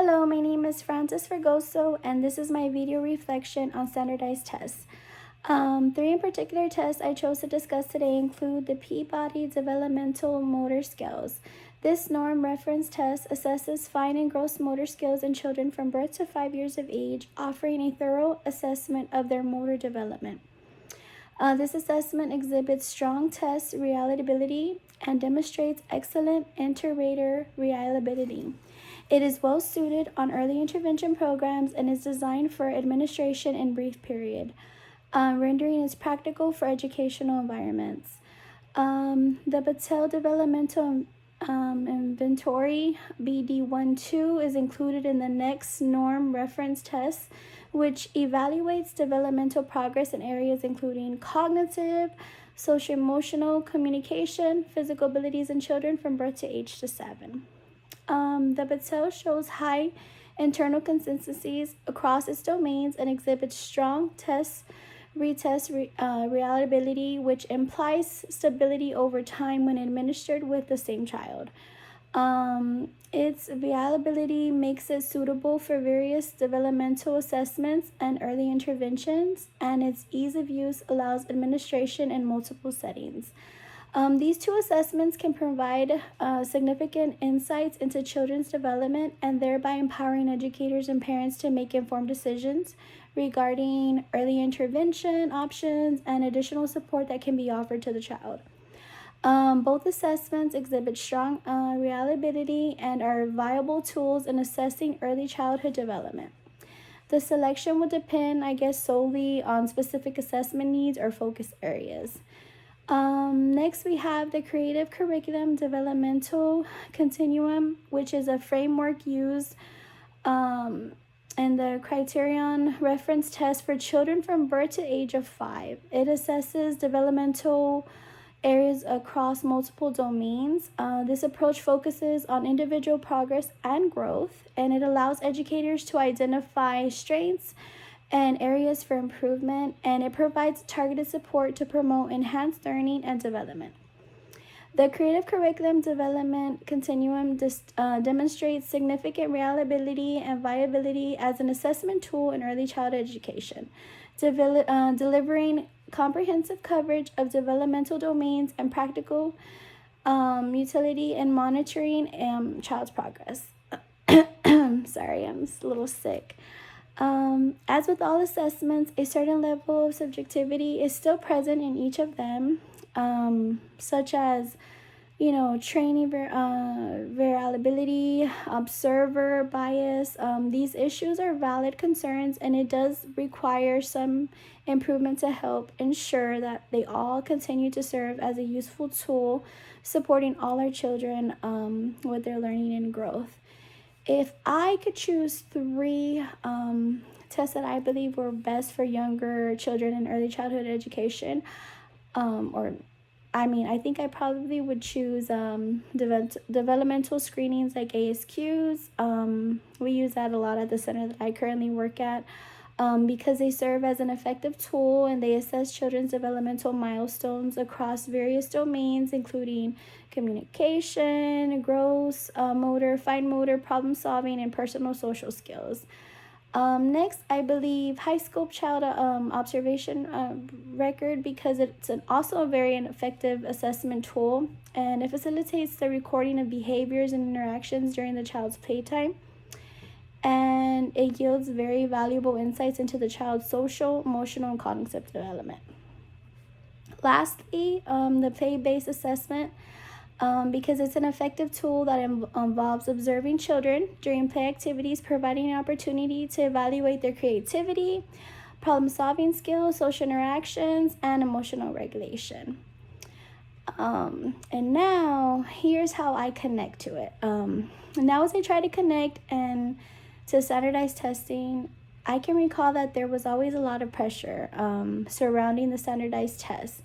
Hello, my name is Frances Fregoso, and this is my video reflection on standardized tests. Three in particular tests I chose to discuss today include the Peabody Developmental Motor Scales. This norm reference test assesses fine and gross motor skills in children from birth to 5 years of age, offering a thorough assessment of their motor development. This assessment exhibits strong test reliability and demonstrates excellent inter-rater reliability. It is well suited on early intervention programs and is designed for administration in brief period, rendering it practical for educational environments. The Battelle Developmental Inventory BD12 is included in the next norm reference test, which evaluates developmental progress in areas including cognitive, social-emotional, communication, physical abilities in children from birth to age to 7. The Battelle shows high internal consistencies across its domains and exhibits strong retest reliability, which implies stability over time when administered with the same child. Its reliability makes it suitable for various developmental assessments and early interventions, and its ease of use allows administration in multiple settings. These two assessments can provide significant insights into children's development and thereby empowering educators and parents to make informed decisions regarding early intervention options and additional support that can be offered to the child. Both assessments exhibit strong reliability and are viable tools in assessing early childhood development. The selection would depend, solely on specific assessment needs or focus areas. Next, we have the Creative Curriculum Developmental Continuum, which is a framework used in the Criterion Reference Test for children from birth to age of 5. It assesses developmental areas across multiple domains. This approach focuses on individual progress and growth, and it allows educators to identify strengths and areas for improvement, and it provides targeted support to promote enhanced learning and development. The Creative Curriculum Development Continuum demonstrates significant reliability and viability as an assessment tool in early childhood education, delivering comprehensive coverage of developmental domains and practical utility in monitoring child's progress. Sorry, I'm just a little sick. As with all assessments, a certain level of subjectivity is still present in each of them, such as, training variability, observer bias. These issues are valid concerns, and it does require some improvement to help ensure that they all continue to serve as a useful tool supporting all our children with their learning and growth. If I could choose three tests that I believe were best for younger children in early childhood education, I think I probably would choose developmental screenings like ASQs. We use that a lot at the center that I currently work at because they serve as an effective tool and they assess children's developmental milestones across various domains, including communication, gross motor, fine motor, problem solving, and personal social skills. Next, I believe high scope child observation record because it's also a very effective assessment tool, and it facilitates the recording of behaviors and interactions during the child's playtime, and it yields very valuable insights into the child's social, emotional, and cognitive development. Lastly, the play-based assessment, because it's an effective tool that involves observing children during play activities, providing an opportunity to evaluate their creativity, problem-solving skills, social interactions, and emotional regulation. And now, here's how I connect to it. Now as I try to connect and to standardized testing, I can recall that there was always a lot of pressure surrounding the standardized tests.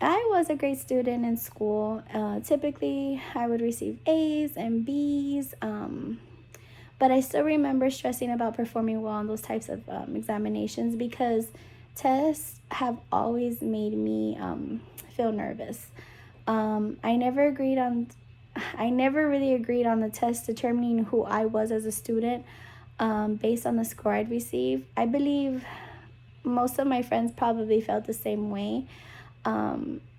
I was a great student in school. Typically, I would receive A's and B's, but I still remember stressing about performing well on those types of examinations because tests have always made me feel nervous. I never agreed on I never really agreed on the test determining who I was as a student based on the score I'd receive. I believe most of my friends probably felt the same way.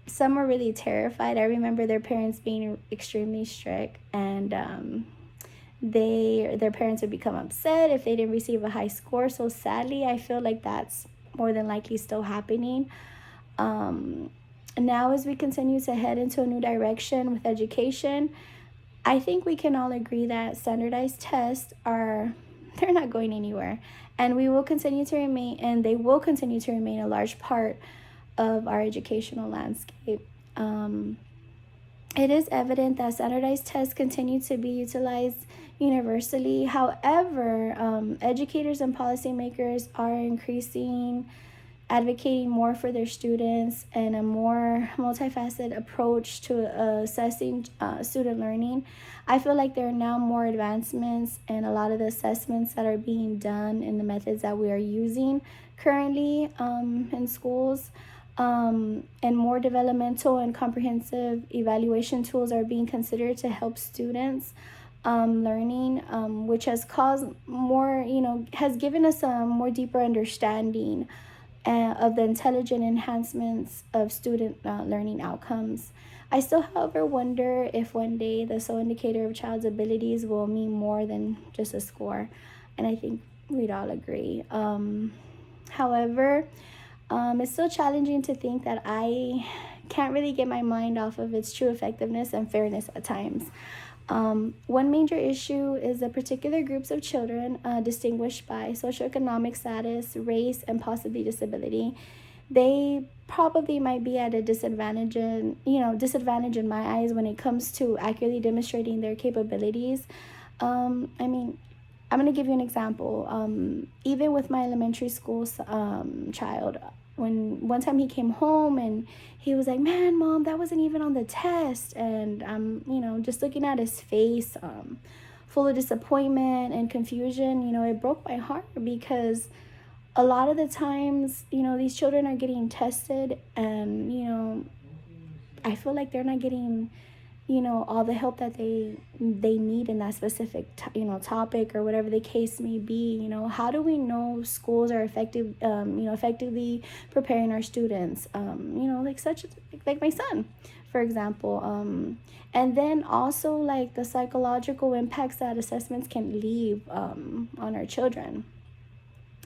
Some were really terrified. I remember their parents being extremely strict, and their parents would become upset if they didn't receive a high score. So sadly, I feel like that's more than likely still happening. Now, as we continue to head into a new direction with education, I think we can all agree that standardized tests are they're not going anywhere, and we will continue to remain and they will continue to remain a large part of our educational landscape. It is evident that standardized tests continue to be utilized universally. However, educators and policymakers are increasing advocating more for their students and a more multifaceted approach to assessing student learning. I feel like there are now more advancements in a lot of the assessments that are being done in the methods that we are using currently in schools. And more developmental and comprehensive evaluation tools are being considered to help students learning, which has caused more, has given us a more deeper understanding of the intelligent enhancements of student learning outcomes. I still, however, wonder if one day the sole indicator of a child's abilities will mean more than just a score, and I think we'd all agree. However, it's still challenging to think that I can't really get my mind off of its true effectiveness and fairness at times. One major issue is the particular groups of children distinguished by socioeconomic status, race, and possibly disability. They probably might be at a disadvantage in my eyes when it comes to accurately demonstrating their capabilities. I mean, I'm going to give you an example. Even with my elementary school child, when one time he came home and he was like, "Man, Mom, that wasn't even on the test." And I'm, just looking at his face, full of disappointment and confusion, it broke my heart because a lot of the times, these children are getting tested and, I feel like they're not getting all the help that they need in that specific topic or whatever the case may be. How do we know schools are effectively preparing our students, like my son, for example, and then also like the psychological impacts that assessments can leave on our children.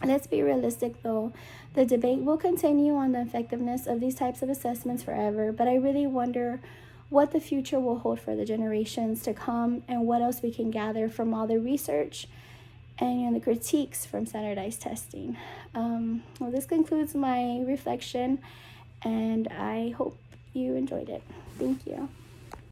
Let's be realistic though. The debate will continue on the effectiveness of these types of assessments forever, but I really wonder what the future will hold for the generations to come and what else we can gather from all the research and the critiques from standardized testing. Well, this concludes my reflection, and I hope you enjoyed it. Thank you.